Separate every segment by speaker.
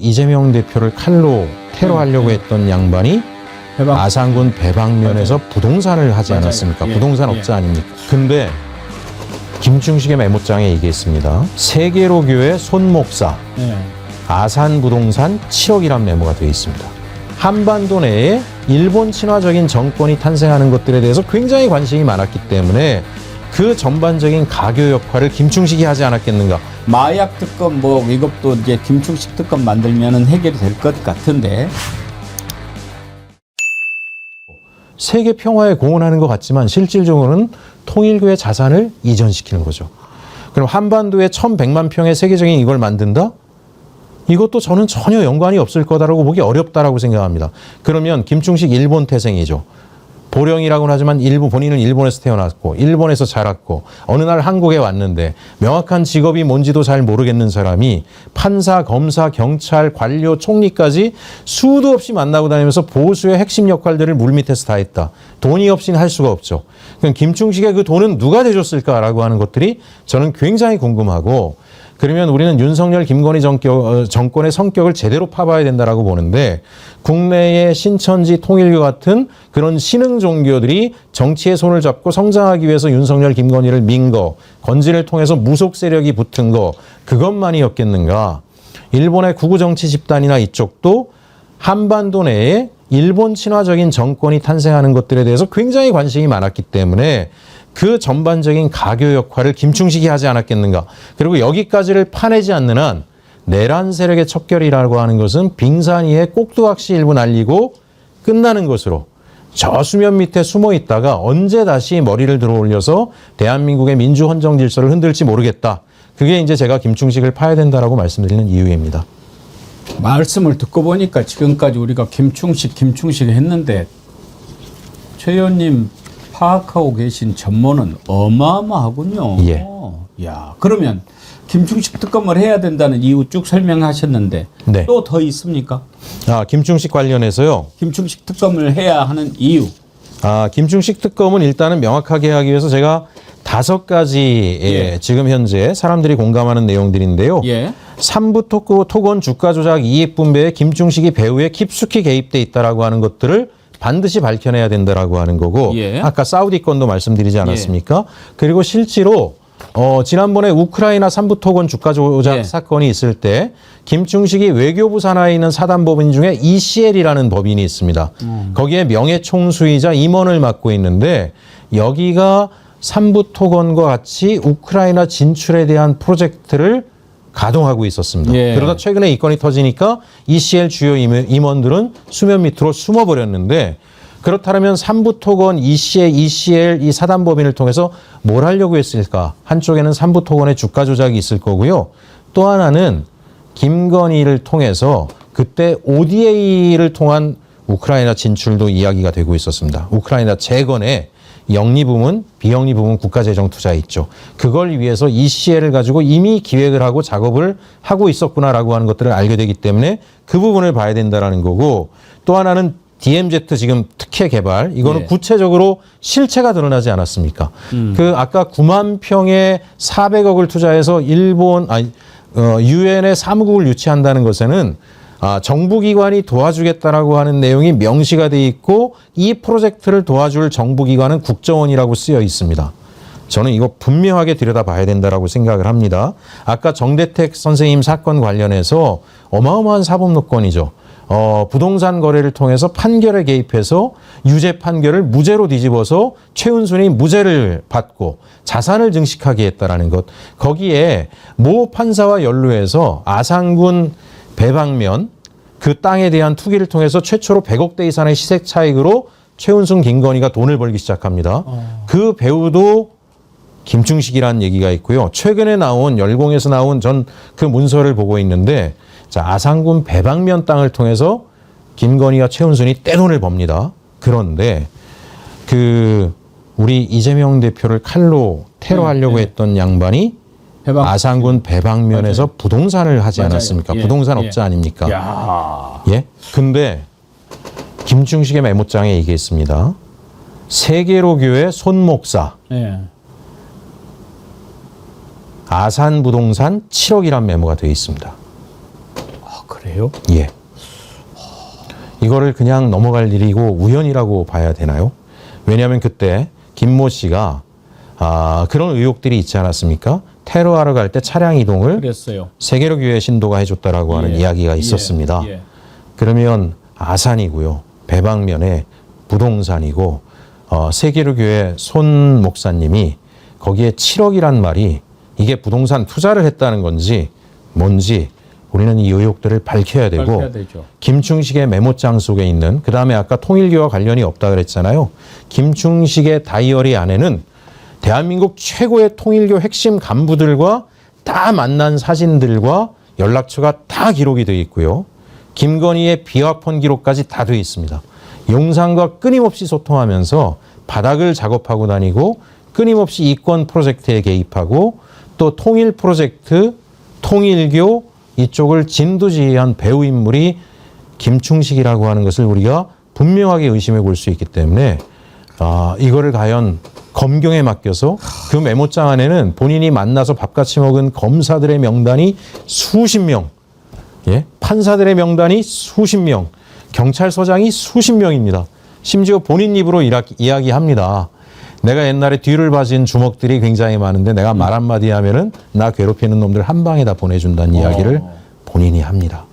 Speaker 1: 이재명 대표를 칼로 테러하려고 했던 양반이 아산군 배방면에서 부동산을 하지 않았습니까? 부동산 업자 아닙니까? 근데 김충식의 메모장에 얘기했습니다. 세계로교회 손목사, 아산 부동산 7억이란 메모가 되어 있습니다. 한반도 내에 일본 친화적인 정권이 탄생하는 것들에 대해서 굉장히 관심이 많았기 때문에 그 전반적인 가교 역할을 김충식이 하지 않았겠는가.
Speaker 2: 마약 특검 뭐 이것도 이제 김충식 특검 만들면은 해결이 될 것 같은데.
Speaker 1: 세계 평화에 공헌하는 것 같지만 실질적으로는 통일교의 자산을 이전시키는 거죠. 그럼 한반도에 1100만 평의 세계적인 이걸 만든다? 이것도 저는 전혀 연관이 없을 거다라고 보기 어렵다라고 생각합니다. 그러면 김충식 일본 태생이죠. 보령이라고는 하지만 본인은 일본에서 태어났고 일본에서 자랐고 어느 날 한국에 왔는데 명확한 직업이 뭔지도 잘 모르겠는 사람이 판사, 검사, 경찰, 관료, 총리까지 수도 없이 만나고 다니면서 보수의 핵심 역할들을 물밑에서 다 했다. 돈이 없이는 할 수가 없죠. 그럼 김충식의 그 돈은 누가 대줬을까라고 하는 것들이 저는 굉장히 궁금하고, 그러면 우리는 윤석열, 김건희 정권의 성격을 제대로 파봐야 된다라고 보는데, 국내의 신천지, 통일교 같은 그런 신흥 종교들이 정치의 손을 잡고 성장하기 위해서 윤석열, 김건희를 민 거, 건진을 통해서 무속 세력이 붙은 거, 그것만이었겠는가? 일본의 구구 정치 집단이나 이쪽도 한반도 내에 일본 친화적인 정권이 탄생하는 것들에 대해서 굉장히 관심이 많았기 때문에 그 전반적인 가교 역할을 김충식이 하지 않았겠는가. 그리고 여기까지를 파내지 않는 한 내란 세력의 척결이라고 하는 것은 빙산 위에 꼭두각시 일부 날리고 끝나는 것으로, 저 수면 밑에 숨어 있다가 언제 다시 머리를 들어 올려서 대한민국의 민주 헌정 질서를 흔들지 모르겠다. 그게 이제 제가 김충식을 파야 된다라고 말씀드리는 이유입니다.
Speaker 2: 말씀을 듣고 보니까 지금까지 우리가 김충식 했는데 최 의원님 파악하고 계신 전문은 어마어마하군요.
Speaker 1: 예.
Speaker 2: 야, 그러면 김충식 특검을 해야 된다는 이유 쭉 설명하셨는데
Speaker 1: 네.
Speaker 2: 또 더 있습니까?
Speaker 1: 김충식 관련해서요.
Speaker 2: 김충식 특검을 해야 하는 이유.
Speaker 1: 김충식 특검은 일단은 명확하게 하기 위해서 제가 5가지의 지금 현재 사람들이 공감하는 내용들인데요. 삼부 토건 주가 조작 이익 분배에 김충식이 배후에 깊숙이 개입돼 있다라고 하는 것들을 반드시 밝혀내야 된다라고 하는 거고, 아까 사우디 건도 말씀드리지 않았습니까? 그리고 실제로 지난번에 우크라이나 삼부 토건 주가 조작 사건이 있을 때 김충식이 외교부 산하에 있는 사단법인 중에 ECL이라는 법인이 있습니다. 거기에 명예총수이자 임원을 맡고 있는데, 여기가 삼부 토건과 같이 우크라이나 진출에 대한 프로젝트를 가동하고 있었습니다. 그러다 최근에 이 건이 터지니까 ECL 주요 임원들은 수면 밑으로 숨어버렸는데, 그렇다면 삼부토건, ECL 이 사단법인을 통해서 뭘 하려고 했을까? 한쪽에는 삼부토건의 주가 조작이 있을 거고요. 또 하나는 김건희를 통해서 그때 ODA를 통한 우크라이나 진출도 이야기가 되고 있었습니다. 우크라이나 재건에 영리 부문, 비영리 부문 국가재정 투자 있죠. 그걸 위해서 ECL을 가지고 이미 기획을 하고 작업을 하고 있었구나라고 하는 것들을 알게 되기 때문에 그 부분을 봐야 된다라는 거고, 또 하나는 DMZ 지금 특혜 개발, 이거는 구체적으로 실체가 드러나지 않았습니까? 그 아까 9만 평에 400억을 투자해서 유엔의 사무국을 유치한다는 것에는 정부기관이 도와주겠다라고 하는 내용이 명시가 돼 있고, 이 프로젝트를 도와줄 정부기관은 국정원이라고 쓰여 있습니다. 저는 이거 분명하게 들여다봐야 된다라고 생각을 합니다. 아까 정대택 선생님 사건 관련해서 어마어마한 사법노건이죠. 부동산 거래를 통해서 판결에 개입해서 유죄 판결을 무죄로 뒤집어서 최은순이 무죄를 받고 자산을 증식하게 했다라는 것. 거기에 모 판사와 연루해서 아산군 배방면 그 땅에 대한 투기를 통해서 최초로 100억대 이상의 시세 차익으로 최은순, 김건희가 돈을 벌기 시작합니다. 그 배우도 김충식이라는 얘기가 있고요. 최근에 나온 열공에서 나온 전 그 문서를 보고 있는데, 자, 아산군 배방면 땅을 통해서 김건희와 최은순이 떼돈을 법니다. 그런데 우리 이재명 대표를 칼로 테러하려고 했던 양반이 아산군 배방면에서 부동산을 하지 않았습니까? 부동산 업자 아닙니까? 근데 김충식의 메모장에 얘기했습니다. 세계로교회 손목사, 아산 부동산 7억이란 메모가 되어 있습니다.
Speaker 2: 그래요?
Speaker 1: 예. 이거를 그냥 넘어갈 일이고 우연이라고 봐야 되나요? 왜냐하면 그때 김모 씨가 그런 의혹들이 있지 않았습니까? 테러하러 갈 때 차량 이동을
Speaker 2: 그랬어요.
Speaker 1: 세계로 교회 신도가 해줬다라고 하는
Speaker 2: 예.
Speaker 1: 이야기가 있었습니다.
Speaker 2: 예.
Speaker 1: 그러면 아산이고요. 배방면에 부동산이고 세계로 교회 손 목사님이 거기에 7억이란 말이 이게 부동산 투자를 했다는 건지 뭔지 우리는 이 의혹들을 밝혀야 되고
Speaker 2: 밝혀야 되죠.
Speaker 1: 김충식의 메모장 속에 있는 그다음에 아까 통일교와 관련이 없다 그랬잖아요. 김충식의 다이어리 안에는 대한민국 최고의 통일교 핵심 간부들과 다 만난 사진들과 연락처가 다 기록이 되어 있고요. 김건희의 비화폰 기록까지 다 되어 있습니다. 용산과 끊임없이 소통하면서 바닥을 작업하고 다니고 끊임없이 이권 프로젝트에 개입하고 또 통일 프로젝트, 통일교 이쪽을 진두지휘한 배우 인물이 김충식이라고 하는 것을 우리가 분명하게 의심해 볼 수 있기 때문에 이거를 과연 검경에 맡겨서 그 메모장 안에는 본인이 만나서 밥같이 먹은 검사들의 명단이 수십 명, 예? 판사들의 명단이 수십 명, 경찰서장이 수십 명입니다. 심지어 본인 입으로 이야기합니다. 내가 옛날에 뒤를 봐진 주먹들이 굉장히 많은데 내가 말 한마디 하면은 나 괴롭히는 놈들 한 방에 다 보내준다는 이야기를 본인이 합니다.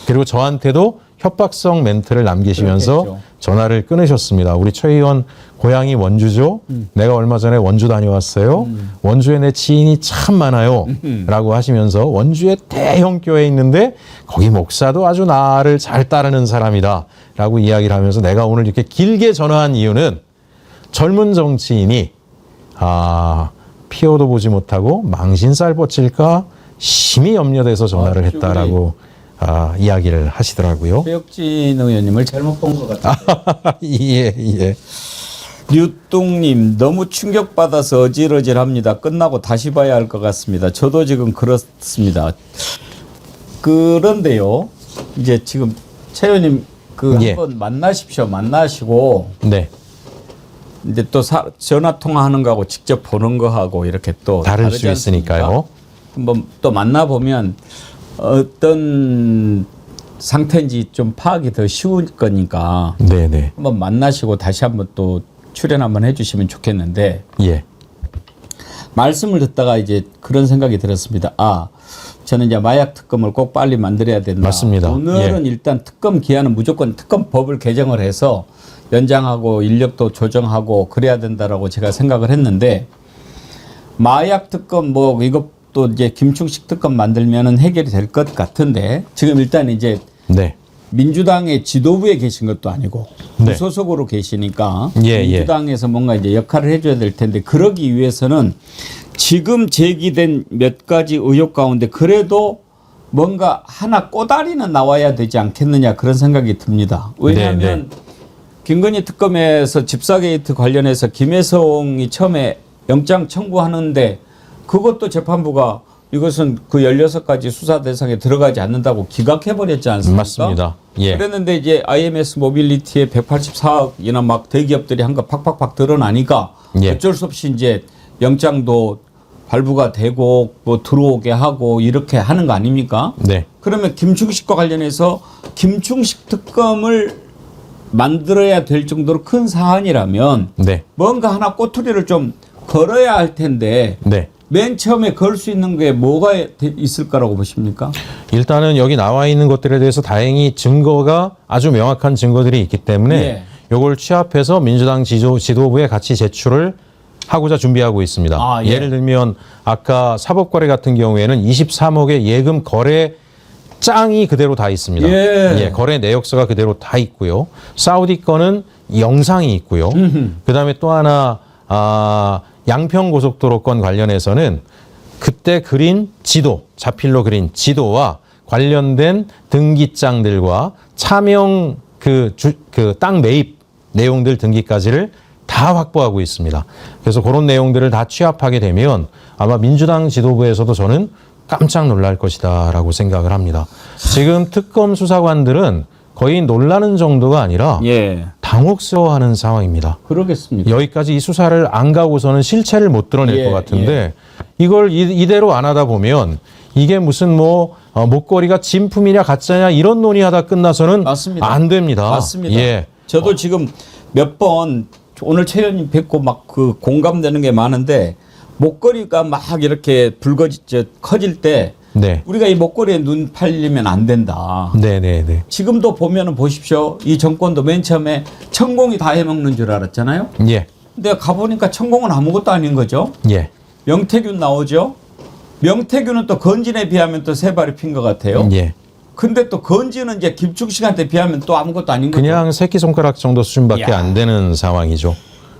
Speaker 1: 그리고 저한테도 협박성 멘트를 남기시면서
Speaker 2: 그렇겠죠.
Speaker 1: 전화를 끊으셨습니다. 우리 최 의원 고향이 원주죠. 내가 얼마 전에 원주 다녀왔어요. 원주에 내 지인이 참 많아요. 라고 하시면서 원주에 대형 교회 있는데 거기 목사도 아주 나를 잘 따르는 사람이다. 라고 이야기를 하면서 내가 오늘 이렇게 길게 전화한 이유는 젊은 정치인이 피어도 보지 못하고 망신살 뻗칠까 심히 염려돼서 전화를 했다라고 이야기를 하시더라고요.
Speaker 2: 최혁진 의원님을 잘못 본 것 같아요.
Speaker 1: 예.
Speaker 2: 류뚱님 너무 충격받아서 어질어질합니다. 끝나고 다시 봐야 할 것 같습니다. 저도 지금 그렇습니다. 그런데요, 이제 지금 최 의원님
Speaker 1: 예.
Speaker 2: 한번 만나십시오. 만나시고
Speaker 1: 네.
Speaker 2: 이제 또 전화 통화하는 거하고 직접 보는 거하고 이렇게 또
Speaker 1: 다를
Speaker 2: 다르지
Speaker 1: 수 있으니까요.
Speaker 2: 않습니까? 한번 또 만나 보면 어떤 상태인지 좀 파악이 더 쉬울 거니까
Speaker 1: 네네.
Speaker 2: 한번 만나시고 다시 한번 또 출연 한번 해주시면 좋겠는데
Speaker 1: 예.
Speaker 2: 말씀을 듣다가 이제 그런 생각이 들었습니다. 저는 이제 마약 특검을 꼭 빨리 만들어야 된다.
Speaker 1: 맞습니다.
Speaker 2: 오늘은 일단 특검 기한은 무조건 특검법을 개정을 해서 연장하고 인력도 조정하고 그래야 된다라고 제가 생각을 했는데 마약 특검 이것도 이제 김충식 특검 만들면은 해결이 될 것 같은데 지금 일단 이제
Speaker 1: 네.
Speaker 2: 민주당의 지도부에 계신 것도 아니고
Speaker 1: 네.
Speaker 2: 무소속으로 계시니까
Speaker 1: 예.
Speaker 2: 민주당에서 뭔가 이제 역할을 해줘야 될 텐데 그러기 위해서는 지금 제기된 몇 가지 의혹 가운데 그래도 뭔가 하나 꼬다리는 나와야 되지 않겠느냐 그런 생각이 듭니다. 왜냐하면 김건희 특검에서 집사 게이트 관련해서 김혜성이 처음에 영장 청구하는데 그것도 재판부가 이것은 그 16가지 수사 대상에 들어가지 않는다고 기각해버렸지 않습니까?
Speaker 1: 맞습니다. 예.
Speaker 2: 그랬는데 이제 IMS 모빌리티에 184억이나 막 대기업들이 한 거 팍팍팍 드러나니까
Speaker 1: 예.
Speaker 2: 어쩔 수 없이 이제 영장도 발부가 되고 들어오게 하고 이렇게 하는 거 아닙니까?
Speaker 1: 네.
Speaker 2: 그러면 김충식과 관련해서 김충식 특검을 만들어야 될 정도로 큰 사안이라면
Speaker 1: 네.
Speaker 2: 뭔가 하나 꼬투리를 좀 걸어야 할 텐데
Speaker 1: 네.
Speaker 2: 맨 처음에 걸 수 있는 게 뭐가 있을까라고 보십니까?
Speaker 1: 일단은 여기 나와 있는 것들에 대해서 다행히 증거가 아주 명확한 증거들이 있기 때문에
Speaker 2: 예.
Speaker 1: 요걸 취합해서 민주당 지도부에 같이 제출을 하고자 준비하고 있습니다.
Speaker 2: 예.
Speaker 1: 예를 들면 아까 사법거래 같은 경우에는 23억의 예금 거래 짱이 그대로 다 있습니다.
Speaker 2: 예.
Speaker 1: 거래 내역서가 그대로 다 있고요. 사우디 거는 영상이 있고요. 그다음에 또 하나 양평고속도로 건 관련해서는 그때 그린 지도, 자필로 그린 지도와 관련된 등기장들과 차명 땅 매입 내용들 등기까지를 다 확보하고 있습니다. 그래서 그런 내용들을 다 취합하게 되면 아마 민주당 지도부에서도 저는 깜짝 놀랄 것이다라고 생각을 합니다. 지금 특검 수사관들은 거의 놀라는 정도가 아니라
Speaker 2: 예.
Speaker 1: 당혹스러워하는 상황입니다.
Speaker 2: 그러겠습니까?
Speaker 1: 여기까지 이 수사를 안 가고서는 실체를 못 드러낼
Speaker 2: 예,
Speaker 1: 것 같은데 이걸 이대로 안 하다 보면 이게 무슨 뭐 목걸이가 진품이냐 가짜냐 이런 논의하다 끝나서는
Speaker 2: 맞습니다.
Speaker 1: 안 됩니다.
Speaker 2: 맞습니다.
Speaker 1: 예.
Speaker 2: 저도 지금 몇 번 오늘 최 의원님 뵙고 막 그 공감되는 게 많은데 목걸이가 막 이렇게 커질 때
Speaker 1: 네.
Speaker 2: 우리가 이 목걸이에 눈 팔리면 안 된다.
Speaker 1: 네네네.
Speaker 2: 지금도 보면은 보십시오. 이 정권도 맨 처음에 천공이 다 해먹는 줄 알았잖아요.
Speaker 1: 예.
Speaker 2: 근데 가보니까 천공은 아무것도 아닌 거죠.
Speaker 1: 예.
Speaker 2: 명태균 나오죠. 명태균은 또 건진에 비하면 또 세 발이 핀 것 같아요.
Speaker 1: 예.
Speaker 2: 근데 또 건진은 이제 김충식한테 비하면 또 아무것도 아닌 거죠.
Speaker 1: 그냥 새끼손가락 정도 수준밖에
Speaker 2: 야.
Speaker 1: 안 되는 상황이죠.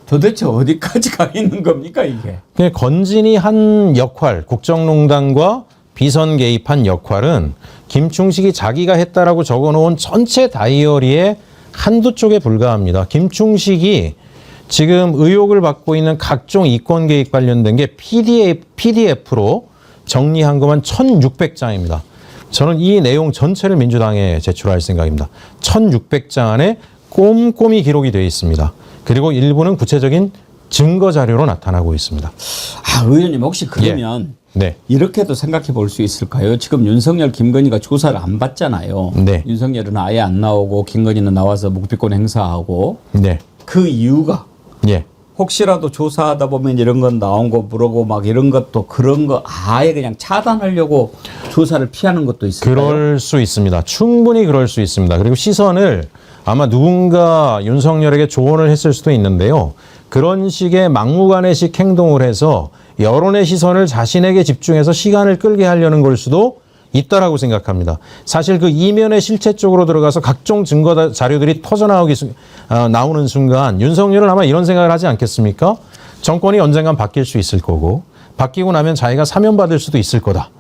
Speaker 2: 도대체 어디까지 가 있는 겁니까 이게?
Speaker 1: 그냥 건진이 한 역할, 국정농단과 비선 개입한 역할은 김충식이 자기가 했다라고 적어놓은 전체 다이어리의 한두 쪽에 불과합니다. 김충식이 지금 의혹을 받고 있는 각종 이권 개입 관련된 게 PDF로 정리한 것만 1,600장입니다. 저는 이 내용 전체를 민주당에 제출할 생각입니다. 1,600장 안에 꼼꼼히 기록이 되어 있습니다. 그리고 일부는 구체적인 증거 자료로 나타나고 있습니다.
Speaker 2: 아, 의원님 혹시 그러면
Speaker 1: 네.
Speaker 2: 이렇게도 생각해 볼 수 있을까요? 지금 윤석열, 김건희가 조사를 안 받잖아요.
Speaker 1: 네.
Speaker 2: 윤석열은 아예 안 나오고 김건희는 나와서 묵비권 행사하고
Speaker 1: 네.
Speaker 2: 그 이유가
Speaker 1: 예.
Speaker 2: 혹시라도 조사하다 보면 이런 건 나온 거 물어고 막 이런 것도 그런 거 아예 그냥 차단하려고 조사를 피하는 것도 있을까요?
Speaker 1: 그럴 수 있습니다. 충분히 그럴 수 있습니다. 그리고 시선을 아마 누군가 윤석열에게 조언을 했을 수도 있는데요. 그런 식의 막무가내식 행동을 해서 여론의 시선을 자신에게 집중해서 시간을 끌게 하려는 걸 수도 있다라고 생각합니다. 사실 그 이면의 실체 쪽으로 들어가서 각종 증거 자료들이 나오는 순간 윤석열은 아마 이런 생각을 하지 않겠습니까? 정권이 언젠간 바뀔 수 있을 거고 바뀌고 나면 자기가 사면받을 수도 있을 거다.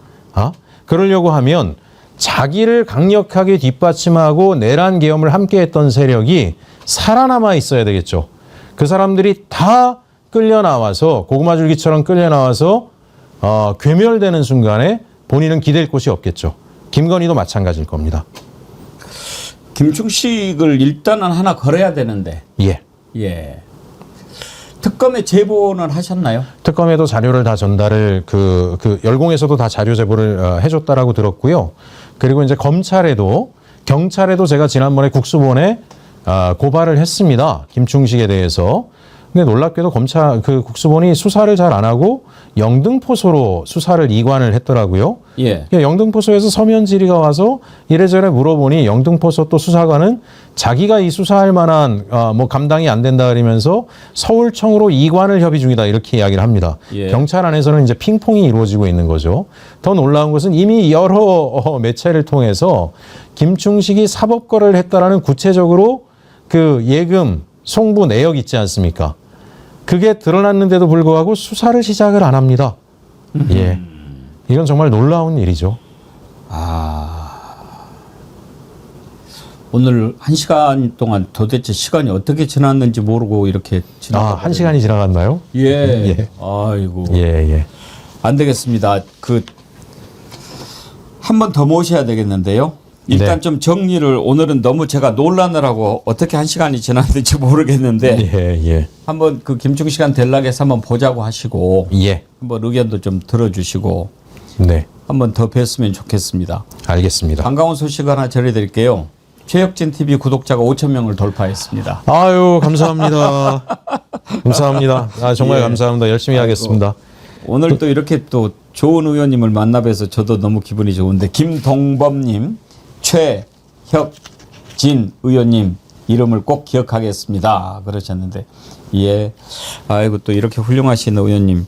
Speaker 1: 그러려고 하면 자기를 강력하게 뒷받침하고 내란 계엄을 함께했던 세력이 살아남아 있어야 되겠죠. 그 사람들이 다 끌려 나와서 고구마 줄기처럼 끌려 나와서 괴멸되는 순간에 본인은 기댈 곳이 없겠죠. 김건희도 마찬가지일 겁니다.
Speaker 2: 김충식을 일단은 하나 걸어야 되는데.
Speaker 1: 예.
Speaker 2: 예. 특검에 제보는 하셨나요?
Speaker 1: 특검에도 자료를 다 전달을 열공에서도 다 자료 제보를 해줬다라고 들었고요. 그리고 이제 경찰에도 제가 지난번에 국수본에 고발을 했습니다. 김충식에 대해서. 근데 놀랍게도 국수본이 수사를 잘 안 하고 영등포소로 수사를 이관을 했더라고요.
Speaker 2: 예.
Speaker 1: 영등포소에서 서면 질의가 와서 이래저래 물어보니 영등포소 또 수사관은 자기가 이 수사할 만한 감당이 안 된다 그러면서 서울청으로 이관을 협의 중이다 이렇게 이야기를 합니다.
Speaker 2: 예.
Speaker 1: 경찰 안에서는 이제 핑퐁이 이루어지고 있는 거죠. 더 놀라운 것은 이미 여러 매체를 통해서 김충식이 사법거래를 했다라는 구체적으로 그 예금 송부 내역 있지 않습니까? 그게 드러났는데도 불구하고 수사를 시작을 안 합니다. 예. 이건 정말 놀라운 일이죠.
Speaker 2: 오늘 1시간 동안 도대체 시간이 어떻게 지났는지 모르고 이렇게 지나가.
Speaker 1: 1시간이 지나갔나요?
Speaker 2: 예.
Speaker 1: 예.
Speaker 2: 아이고.
Speaker 1: 예.
Speaker 2: 안 되겠습니다. 한 번 더 모셔야 되겠는데요. 일단
Speaker 1: 네.
Speaker 2: 좀 정리를 오늘은 너무 제가 논란을 하고 어떻게 1시간이 지났는지 모르겠는데
Speaker 1: 예.
Speaker 2: 한번 그 김충식한 델락에서 한번 보자고 하시고
Speaker 1: 예.
Speaker 2: 한번 의견도 좀 들어주시고
Speaker 1: 네.
Speaker 2: 한번 더 뵀으면 좋겠습니다.
Speaker 1: 알겠습니다.
Speaker 2: 반가운 소식 하나 전해드릴게요. 최혁진 TV 구독자가 5,000명을 돌파했습니다.
Speaker 1: 아유, 감사합니다. 감사합니다. 정말
Speaker 2: 예.
Speaker 1: 감사합니다. 열심히 하겠습니다.
Speaker 2: 오늘 또 이렇게 또 좋은 의원님을 만나 뵈서 저도 너무 기분이 좋은데 김동범님, 최혁진 의원님 이름을 꼭 기억하겠습니다. 그러셨는데 예, 아이고 또 이렇게 훌륭하신 의원님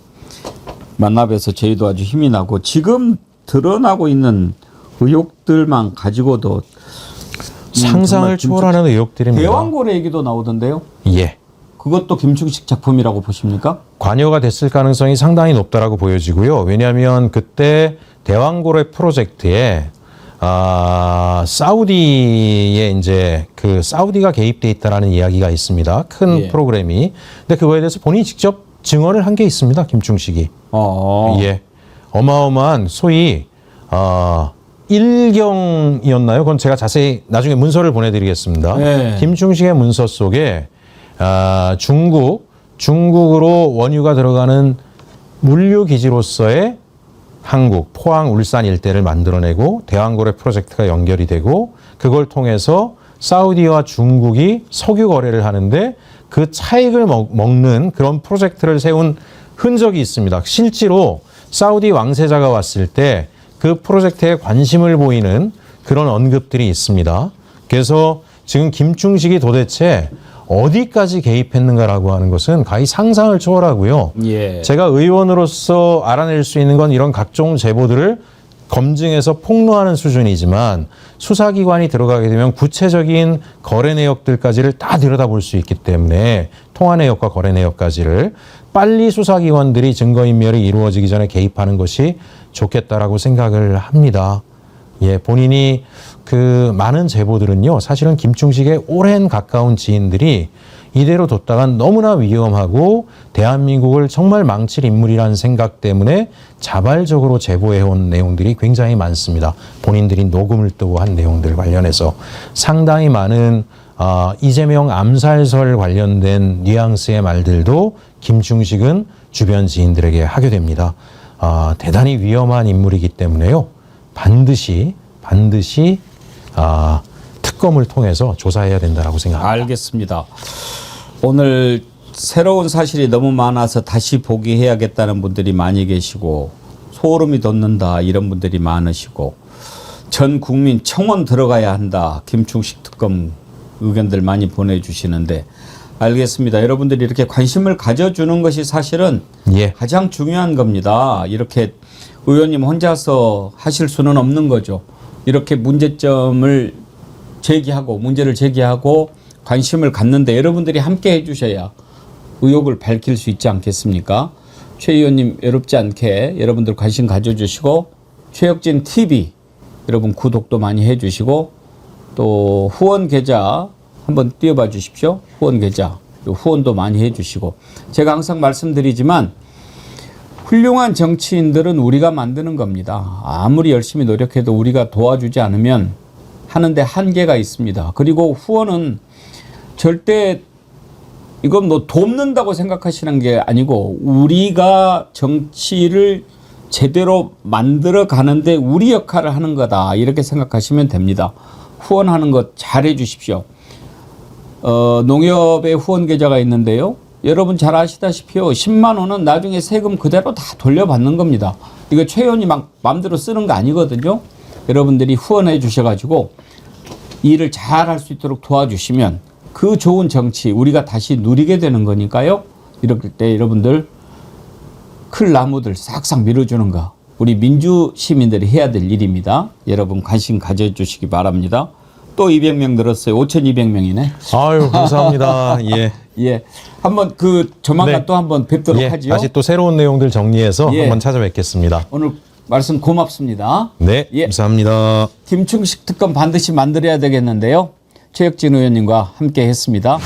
Speaker 2: 만나 뵈서 저희도 아주 힘이 나고 지금 드러나고 있는 의혹들만 가지고도
Speaker 1: 상상을 초월하는 의혹들입니다.
Speaker 2: 대왕고래 얘기도 나오던데요.
Speaker 1: 예.
Speaker 2: 그것도 김충식 작품이라고 보십니까?
Speaker 1: 관여가 됐을 가능성이 상당히 높다라고 보여지고요. 왜냐하면 그때 대왕고래 프로젝트에 사우디에 이제 사우디가 개입돼 있다라는 이야기가 있습니다. 큰
Speaker 2: 예.
Speaker 1: 프로그램이. 근데 그거에 대해서 본인이 직접 증언을 한 게 있습니다. 김충식이. 예. 어마어마한 소위 일경이었나요? 그건 제가 자세히 나중에 문서를 보내드리겠습니다.
Speaker 2: 네.
Speaker 1: 김충식의 문서 속에 중국으로 원유가 들어가는 물류 기지로서의 한국, 포항, 울산 일대를 만들어내고 대왕거래 프로젝트가 연결이 되고 그걸 통해서 사우디와 중국이 석유 거래를 하는데 그 차익을 먹는 그런 프로젝트를 세운 흔적이 있습니다. 실제로 사우디 왕세자가 왔을 때 그 프로젝트에 관심을 보이는 그런 언급들이 있습니다. 그래서 지금 김충식이 도대체 어디까지 개입했는가라고 하는 것은 가히 상상을 초월하고요.
Speaker 2: 예.
Speaker 1: 제가 의원으로서 알아낼 수 있는 건 이런 각종 제보들을 검증해서 폭로하는 수준이지만 수사기관이 들어가게 되면 구체적인 거래 내역들까지를 다 들여다볼 수 있기 때문에 통화 내역과 거래 내역까지를 빨리 수사기관들이 증거인멸이 이루어지기 전에 개입하는 것이 좋겠다라고 생각을 합니다. 예, 본인이 그 많은 제보들은요, 사실은 김충식의 오랜 가까운 지인들이 이대로 뒀다간 너무나 위험하고 대한민국을 정말 망칠 인물이라는 생각 때문에 자발적으로 제보해온 내용들이 굉장히 많습니다. 본인들이 녹음을 뜨고 한 내용들 관련해서 상당히 많은 이재명 암살설 관련된 뉘앙스의 말들도 김충식은 주변 지인들에게 하게 됩니다. 대단히 위험한 인물이기 때문에요. 반드시 특검을 통해서 조사해야 된다고 생각합니다.
Speaker 2: 알겠습니다. 오늘 새로운 사실이 너무 많아서 다시 보기 해야겠다는 분들이 많이 계시고 소름이 돋는다 이런 분들이 많으시고 전 국민 청원 들어가야 한다 김충식 특검 의견들 많이 보내주시는데 알겠습니다. 여러분들이 이렇게 관심을 가져주는 것이 사실은
Speaker 1: 예.
Speaker 2: 가장 중요한 겁니다. 이렇게 의원님 혼자서 하실 수는 없는 거죠. 이렇게 문제를 제기하고 관심을 갖는데 여러분들이 함께 해주셔야 의혹을 밝힐 수 있지 않겠습니까? 최 의원님 외롭지 않게 여러분들 관심 가져주시고 최혁진 TV 여러분 구독도 많이 해주시고 또 후원 계좌 한번 띄워봐 주십시오. 후원 계좌 후원도 많이 해주시고 제가 항상 말씀드리지만 훌륭한 정치인들은 우리가 만드는 겁니다. 아무리 열심히 노력해도 우리가 도와주지 않으면 하는데 한계가 있습니다. 그리고 후원은 절대 이건 뭐 돕는다고 생각하시는 게 아니고 우리가 정치를 제대로 만들어 가는데 우리 역할을 하는 거다 이렇게 생각하시면 됩니다. 후원하는 것 잘해 주십시오. 농협의 후원 계좌가 있는데요. 여러분 잘 아시다시피요. 10만 원은 나중에 세금 그대로 다 돌려받는 겁니다. 이거 최 의원이 막 마음대로 쓰는 거 아니거든요. 여러분들이 후원해 주셔가지고 일을 잘 할 수 있도록 도와주시면 그 좋은 정치 우리가 다시 누리게 되는 거니까요. 이럴 때 여러분들 클 나무들 싹싹 밀어주는 거 우리 민주 시민들이 해야 될 일입니다. 여러분 관심 가져주시기 바랍니다. 또 200명 늘었어요. 5,200명이네.
Speaker 1: 아유, 감사합니다. 예.
Speaker 2: 예. 한번 조만간
Speaker 1: 네.
Speaker 2: 또 한번 뵙도록
Speaker 1: 예,
Speaker 2: 하지요.
Speaker 1: 다시 또 새로운 내용들 정리해서
Speaker 2: 예.
Speaker 1: 한번 찾아뵙겠습니다.
Speaker 2: 오늘 말씀 고맙습니다.
Speaker 1: 네,
Speaker 2: 예.
Speaker 1: 감사합니다.
Speaker 2: 김충식 특검 반드시 만들어야 되겠는데요. 최혁진 의원님과 함께 했습니다.